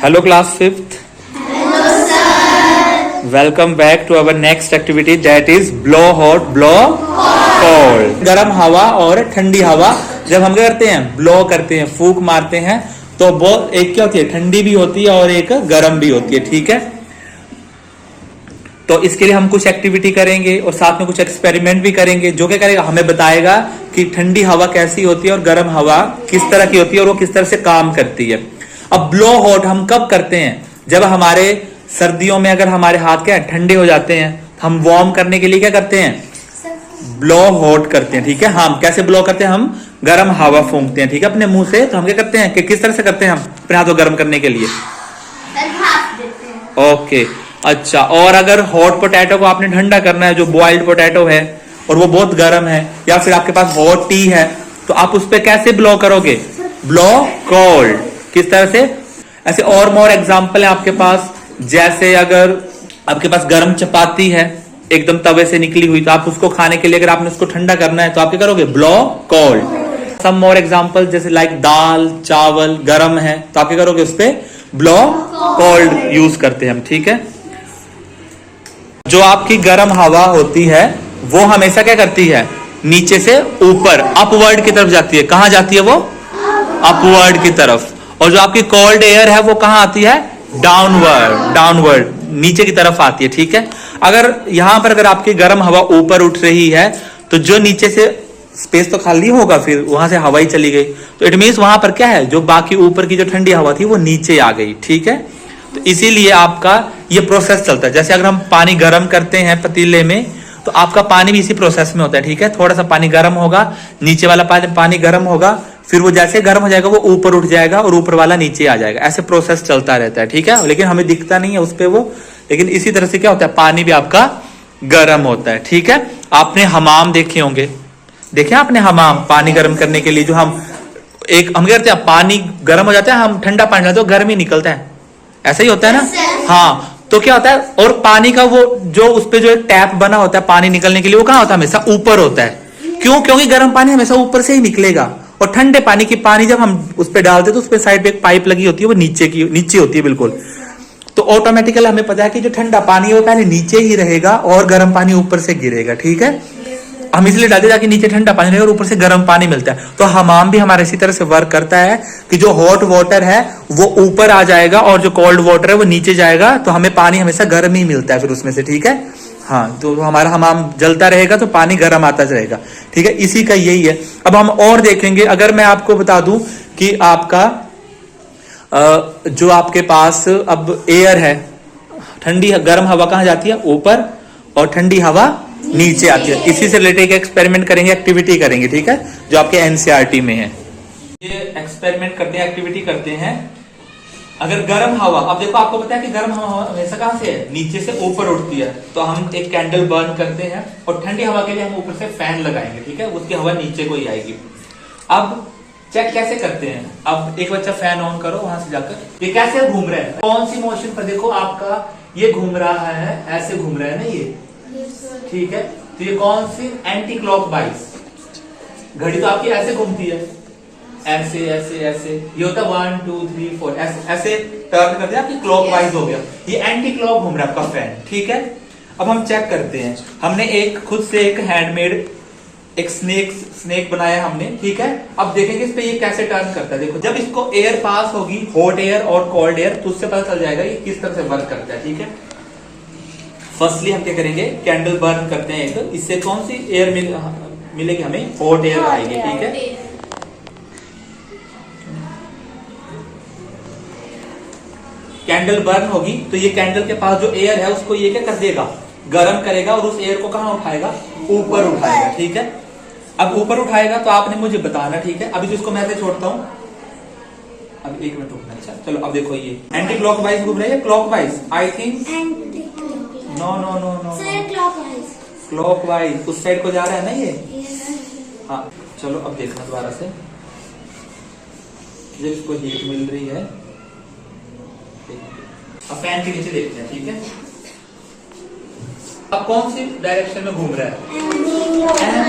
Hello class 5th. Hello sir. Welcome back to our next activity that is blow hot, blow cold. गर्म हवा और ठंडी हवा जब हम क्या करते हैं ब्लो करते हैं, फूंक मारते हैं तो वो एक क्या होती है, ठंडी भी होती है और एक गर्म भी होती है। ठीक है, तो इसके लिए हम कुछ एक्टिविटी करेंगे और साथ में कुछ एक्सपेरिमेंट भी करेंगे। जो क्या करेगा, हमें बताएगा कि ठंडी हवा कैसी होती है और गर्म हवा किस तरह की होती है और वो किस तरह से काम करती है। अब ब्लो हॉट हम कब करते हैं, जब हमारे सर्दियों में अगर हमारे हाथ क्या ठंडे हो जाते हैं, हम वार्म करने के लिए क्या करते हैं, ब्लो हॉट करते हैं। ठीक है, हम कैसे ब्लो करते हैं, हम गर्म हवा फूंकते हैं। ठीक है, अपने मुंह से। तो हम क्या करते हैं कि किस तरह से करते हैं, हम अपने हाथों गर्म करने के लिए ओके अच्छा। और अगर हॉट पोटैटो को आपने ठंडा करना है, जो बॉइल्ड पोटैटो है और वो बहुत गर्म है, या फिर आपके पास हॉट टी है, तो आप उस पर कैसे ब्लो करोगे, ब्लो कोल्ड। किस तरह से, ऐसे और मोर एग्जांपल है आपके पास। जैसे अगर आपके पास गर्म चपाती है एकदम तवे से निकली हुई, तो आप उसको खाने के लिए अगर आपने उसको ठंडा करना है तो आप क्या करोगे, ब्लो कोल्ड। सम मोर एग्जांपल जैसे लाइक दाल चावल गर्म है तो आप क्या करोगे, उस पर ब्लो कोल्ड यूज करते हैं हम। ठीक है, जो आपकी गर्म हवा होती है वो हमेशा क्या करती है, नीचे से ऊपर अपवर्ड की तरफ जाती है। कहां जाती है वो, अपवर्ड की तरफ। और जो आपकी कोल्ड एयर है वो कहां आती है, डाउनवर्ड, डाउनवर्ड नीचे की तरफ आती है। ठीक है, अगर यहां पर अगर आपकी गर्म हवा ऊपर उठ रही है तो जो नीचे से स्पेस तो खाली होगा, फिर वहां से हवा ही चली गई, तो इट मीन्स वहां पर क्या है, जो बाकी ऊपर की जो ठंडी हवा थी वो नीचे आ गई। ठीक है, तो इसीलिए आपका ये प्रोसेस चलता है। जैसे अगर हम पानी गर्म करते हैं पतीले में, तो आपका पानी भी इसी प्रोसेस में होता है। ठीक है, थोड़ा सा पानी गर्म होगा, नीचे वाला पानी गर्म होगा, फिर वो जैसे गर्म हो जाएगा वो ऊपर उठ जाएगा और ऊपर वाला नीचे आ जाएगा। ऐसे प्रोसेस चलता रहता है। ठीक है, लेकिन हमें दिखता नहीं है उस पे वो, लेकिन इसी तरह से क्या होता है, पानी भी आपका गर्म होता है। ठीक है, आपने हमाम देखे होंगे, देखे आपने हमाम, पानी गर्म करने के लिए जो हम करते हैं, पानी गर्म हो जाता है, हम ठंडा पानी डालते हैं, गर्म ही निकलता है, ऐसा ही होता है ना। हाँ, तो क्या होता है, और पानी का वो जो उस पे जो एक टैप बना होता है पानी निकलने के लिए, वो कहाँ होता है, हमेशा ऊपर होता है। क्यों, क्योंकि गर्म पानी हमेशा ऊपर से ही निकलेगा, और ठंडे पानी की पानी जब हम उस पे डालते हैं तो उस पे साइड पे एक पाइप लगी होती है, वो नीचे होती है बिल्कुल। तो ऑटोमेटिकली हमें पता है कि जो ठंडा पानी है वो पहले नीचे ही रहेगा और गर्म पानी ऊपर से गिरेगा। ठीक है, हम इसलिए डालते हैं ताकि नीचे ठंडा पानी रहेगा और ऊपर से गर्म पानी मिलता है। तो हमाम भी हमारे इसी तरह से वर्क करता है कि जो हॉट वाटर है वो ऊपर आ जाएगा और जो कोल्ड वाटर है वो नीचे जाएगा, तो हमें पानी हमेशा गर्म ही मिलता है फिर उसमें से। ठीक है, हाँ, तो हमारा हमाम जलता रहेगा तो पानी गर्म आता रहेगा। ठीक है, इसी का यही है। अब हम और देखेंगे, अगर मैं आपको बता दूं कि आपका जो आपके पास अब एयर है, ठंडी गर्म हवा कहां जाती है, ऊपर, और ठंडी हवा नीचे आती है। इसी से रिलेटेड एक एक्सपेरिमेंट करेंगे, एक्टिविटी करेंगे। ठीक है, जो आपके एनसीईआरटी में है, ये एक्सपेरिमेंट करते हैं, एक्टिविटी करते हैं। अगर गर्म हवा, अब देखो आपको पता है कि गर्म हवा हमेशा कहां से है, नीचे से ऊपर उठती है, तो हम एक कैंडल बर्न करते हैं और ठंडी हवा के लिए हम ऊपर से फैन लगाएंगे। ठीक है, उसकी हवा नीचे को ही आएगी। अब चेक कैसे करते हैं, अब एक बच्चा फैन ऑन करो वहां से जाकर, ये कैसे घूम रहा है, कौन सी मोशन पर, देखो आपका ये घूम रहा है, ऐसे घूम रहा है ना ये। ठीक है, तो ये कौन सी, एंटी क्लॉकवाइज। घड़ी तो आपकी ऐसे घूमती है, ऐसे ऐसे ऐसे, ये होता है 1 2 3 4, ऐसे टर्न कर दिया, आपकी क्लॉकवाइज हो गया, ये एंटी क्लॉक घूम रहा है आपका फैन। ठीक है, अब हम चेक करते हैं, हमने एक खुद से एक हैंडमेड एक स्नेक बनाया हमने। ठीक है, अब देखेंगे इस पे ये कैसे टर्न करता है। देखो, जब इसको एयर पास होगी, हॉट एयर और कोल्ड एयर, तो उससे पता चल जाएगा ये किस तरह से वर्क करता है। ठीक है, फर्स्टली हम क्या करेंगे, कैंडल बर्न करते हैं एक, इससे कौन सी एयर मिलेगी हमें, हॉट एयर आएगी। ठीक है, कैंडल बर्न होगी तो ये कैंडल के पास जो एयर है उसको ये क्या कर देगा, गर्म करेगा और उस एयर को कहां उठाएगा, ऊपर उठाएगा। ठीक है, अब ऊपर उठाएगा तो आपने मुझे बताना। ठीक है, अभी तो इसको मैं ऐसे छोड़ता हूं, अब 1 मिनट रुकना। अच्छा चलो, अब देखो ये एंटी क्लॉकवाइज घूम रही है, clockwise I think, no no no no, clockwise उस साइड को जा रहा है ना ये। हाँ चलो, अब देखना दोबारा से, जब इसको हीट मिल रही है, अब फैन के नीचे देखते हैं। ठीक है, अब कौन सी डायरेक्शन में घूम रहा है,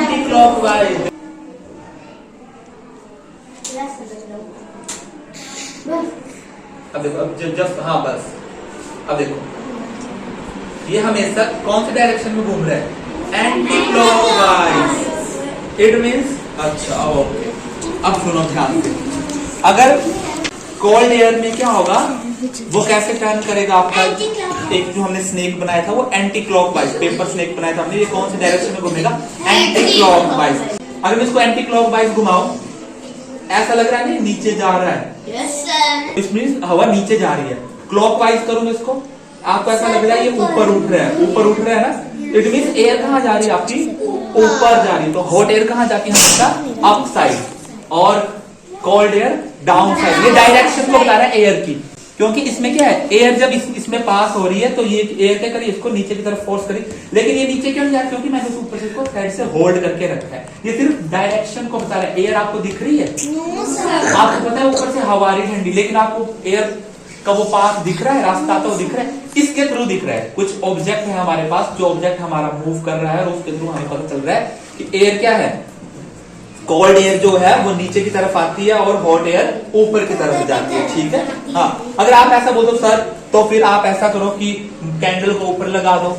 एंटी क्लॉकवाइज। अब देखो, अब जब हाँ बस, अब देखो ये हमेशा कौन से डायरेक्शन में घूम रहा है? Anti clockwise. इट मींस अच्छा ओके। अब सुनो ध्यान से, अगर कोल्ड एयर में क्या होगा, वो कैसे टर्न करेगा आपका, एक जो हमने स्नेक बनाया था वो एंटी क्लॉकवाइज, पेपर स्नेक बनाया था हमने, ये कौन से डायरेक्शन में घूमेगा? Anti clockwise. अगर मैं इसको एंटी क्लॉकवाइज घुमाऊं, ऐसा लग रहा है नहीं नीचे जा रहा है, यस सर। इट मींस हवा नीचे जा रही है। क्लॉकवाइज करूंगा इसको, आपको ऐसा लग रहा है ये ऊपर उठ रहा है, ऊपर उठ रहा है ना, इट मींस एयर कहाँ जा रही है आपकी? ऊपर जा रही है। तो हॉट एयर कहाँ जाती है हमेशा? अप साइड, और कोल्ड एयर डाउन साइड। ये डायरेक्शन को बता रहा है एयर की, क्योंकि इसमें क्या है, एयर जब इसमें पास हो रही है तो ये एयर क्या करी, इसको नीचे की तरफ फोर्स करी, लेकिन ये नीचे क्यों नहीं जा रहा? क्योंकि मैंने ऊपर से इसको साइड से होल्ड करके रखा है। ये सिर्फ डायरेक्शन को बता रहा है। एयर आपको दिख रही है? No sir. आपको पता है ऊपर से हवा आ रही ठंडी, लेकिन आपको एयर का वो पास दिख रहा है, रास्ता तो दिख रहा है, इसके थ्रू दिख रहा है। कुछ ऑब्जेक्ट है हमारे पास, जो ऑब्जेक्ट हमारा मूव कर रहा है और उसके थ्रू हमें पता चल रहा है कि एयर क्या है, कोल्ड एयर जो है वो नीचे की तरफ आती है और हॉट एयर ऊपर की तरफ जाती है। ठीक है, हाँ। अगर आप ऐसा बोलो सर, तो फिर आप ऐसा करो कि कैंडल को ऊपर लगा दो,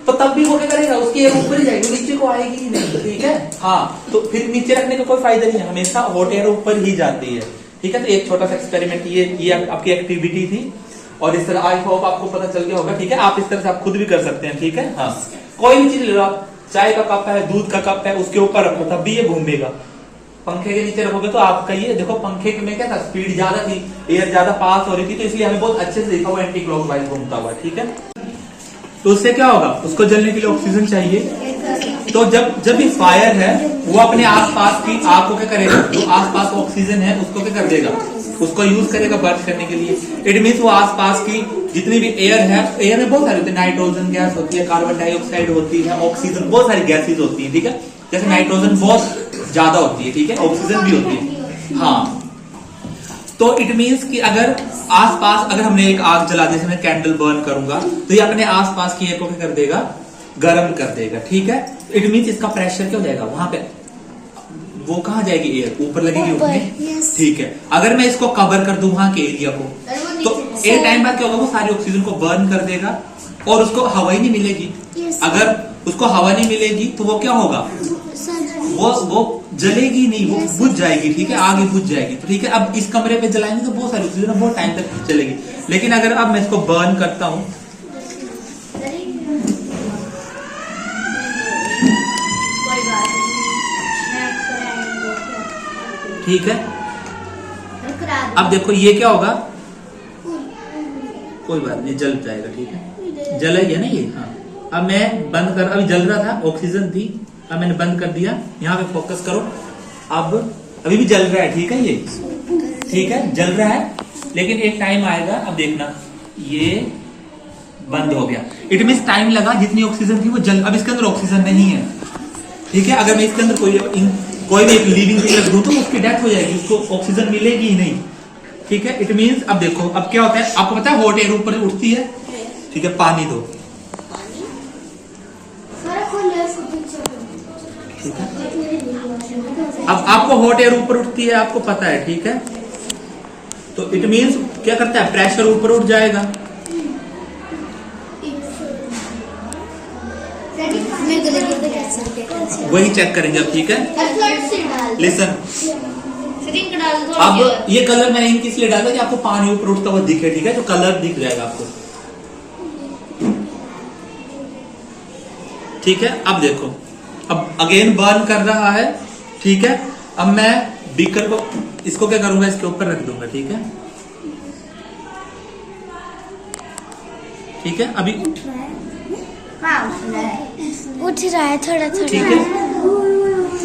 तो तब भी वो क्या करेगा, उसकी एयर ऊपर ही जाएगी, नीचे को आएगी ही नहीं। ठीक है, हाँ। तो फिर नीचे रखने का कोई फायदा नहीं है, हमेशा हॉट एयर ऊपर ही जाती है। ठीक है, तो एक छोटा सा एक्सपेरिमेंट, ये आपकी एक्टिविटी थी, और इस तरह आई होप आपको पता चल गया होगा। ठीक है, आप इस तरह से आप खुद भी कर सकते हैं। ठीक है, हाँ। कोई भी चीज ले लो आप, चाय का कप है, दूध का कप है, उसके ऊपर रखो तब भी ये घूमेगा। पंखे के नीचे रखोगे तो आपका ये देखो, पंखे में क्या था, स्पीड ज्यादा थी, एयर ज्यादा पास हो रही थी, तो इसलिए हमें बहुत अच्छे से देखा वो एंटी क्लॉकवाइज घूमता हुआ। ठीक है, तो उससे क्या होगा, उसको जलने के लिए ऑक्सीजन चाहिए। तो जब ये फायर है वो अपने आसपास की आग को क्या करेगा, जो आसपास ऑक्सीजन है उसको क्या कर देगा, उसको यूज करेगा बर्न करने के लिए। इट मीन्स वो आसपास की जितनी भी एयर है, एयर में बहुत सारी होती है, नाइट्रोजन गैस होती है, कार्बन डाइऑक्साइड होती है, ऑक्सीजन, बहुत सारी गैसेज होती है। ठीक है, जैसे नाइट्रोजन बहुत ज्यादा होती है, ठीक है, ऑक्सीजन भी होती है, हाँ। तो इट मीन्स कि अगर आसपास, अगर हमने एक आग जला दी, जैसे मैं कैंडल बर्न करूंगा, तो ये अपने आसपास की एयर को क्या कर देगा, गर्म कर देगा। ठीक है, इट मीन्स इसका प्रेशर क्या हो जाएगा, वहां पे वो कहाँ जाएगी, एयर ऊपर लगेगी उसमें। ठीक है, अगर मैं इसको कवर कर दूं वहां के एरिया को, तो एक टाइम बाद क्या होगा, वो सारी ऑक्सीजन को बर्न कर देगा और उसको हवा ही नहीं मिलेगी। अगर उसको हवा नहीं मिलेगी तो वो क्या होगा, वो जलेगी नहीं, वो बुझ जाएगी। ठीक है, आगे बुझ जाएगी। तो ठीक है, अब इस कमरे पे जलाएंगे तो बहुत सारी ऑक्सीजन बहुत टाइम तक चलेगी, लेकिन अगर अब मैं इसको बर्न करता हूं, ठीक है, अब देखो ये क्या होगा, कोई बात नहीं, जल जाएगा। ठीक है, जल है ना ये, हाँ। अब मैं बंद कर, अभी जल रहा था, ऑक्सीजन थी, अब मैंने बंद कर दिया। यहाँ पे फोकस करो, अब अभी भी जल रहा है। ठीक है, ये ठीक है, जल रहा है, लेकिन एक टाइम आएगा, अब देखना ये बंद हो गया। इट मीन्स टाइम लगा, जितनी ऑक्सीजन थी वो जल, अब इसके अंदर ऑक्सीजन नहीं है। ठीक है, अगर मैं इसके अंदर कोई भी एक लिविंग थिंग रख दूं तो उसकी डेथ हो जाएगी, उसको ऑक्सीजन मिलेगी ही नहीं। ठीक है, इट मीन्स अब देखो, अब क्या होता है, आपको पता है हॉट एयर ऊपर उठती है। ठीक है, पानी दो, ठीक है, अब आपको हॉट एयर ऊपर उठती है, आपको पता है। ठीक है, तो इट मीन्स क्या करता है, प्रेशर ऊपर उठ जाएगा। वही चेक करेंगे अब। ठीक है, लिसन, अब ये कलर मैंने इनकी इसलिए डाला कि आपको पानी ऊपर उठता हुआ दिखे। ठीक है, तो कलर दिख जाएगा आपको। ठीक है, अब देखो, अब अगेन बर्न कर रहा है। ठीक है, अब मैं बीकर को, इसको क्या करूंगा, इसके ऊपर रख दूंगा। ठीक है, ठीक है, अभी उठ रहा है थोड़ा थोड़ा। ठीक है,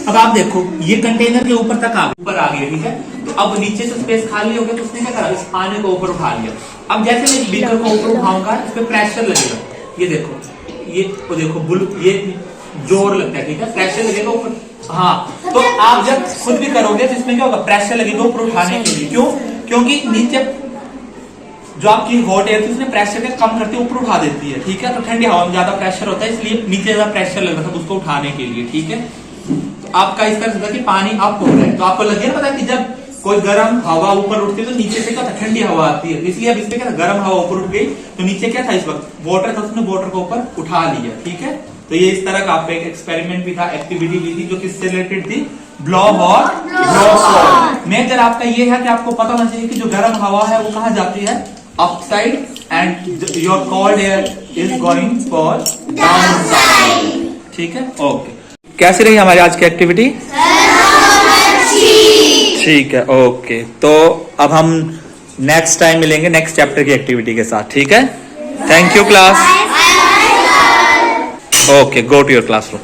अब आप देखो ये कंटेनर के ऊपर तक ऊपर आ गया। ठीक है, तो अब नीचे से स्पेस खाली हो गया, तो उसने क्या करा, इस पानी को ऊपर उठा लिया। अब जैसे मैं इस बीकर को ऊपर उठाऊंगा, इस पे प्रेशर लगेगा। ये देखो, ये वो देखो, ये जोर लगता है। ठीक है, प्रेशर लगेगा ऊपर, हाँ। तो आप जब खुद भी करोगे तो इसमें क्या होगा, प्रेशर लगेगा ऊपर उठाने के लिए। क्यों, क्योंकि नीचे जो आपकी हॉट एयर थी उसने प्रेशर के कम करते ऊपर उठा देती है। ठीक है, तो ठंडी हवा में ज्यादा प्रेशर होता है, इसलिए नीचे ज्यादा प्रेशर लग रहा था उसको उठाने के लिए। ठीक है, तो आपका इस तरह से कि पानी अप हो रहा है, तो आपको लगे ना पता कि जब कोई गर्म हवा ऊपर उठती है तो नीचे से क्या था, ठंडी हवा आती है, इसलिए अब इसमें क्या था, गर्म हवा ऊपर उठ गई तो नीचे क्या था, इस वक्त वाटर था, उसने वाटर को ऊपर उठा लिया। ठीक है, तो ये इस तरह का आपका एक एक्सपेरिमेंट भी था, एक्टिविटी भी थी, जो किससे रिलेटेड थी, blow hot blow cold. Major आपका ये है कि आपको पता होना चाहिए कि जो गर्म हवा है वो कहाँ जाती है, upside, and your cold air is going for downside. ठीक है, ओके। कैसी रही हमारी आज की एक्टिविटी? ठीक है, ओके। तो अब हम नेक्स्ट टाइम मिलेंगे नेक्स्ट चैप्टर की एक्टिविटी के साथ। ठीक है, thank you class. Okay, go to your classroom.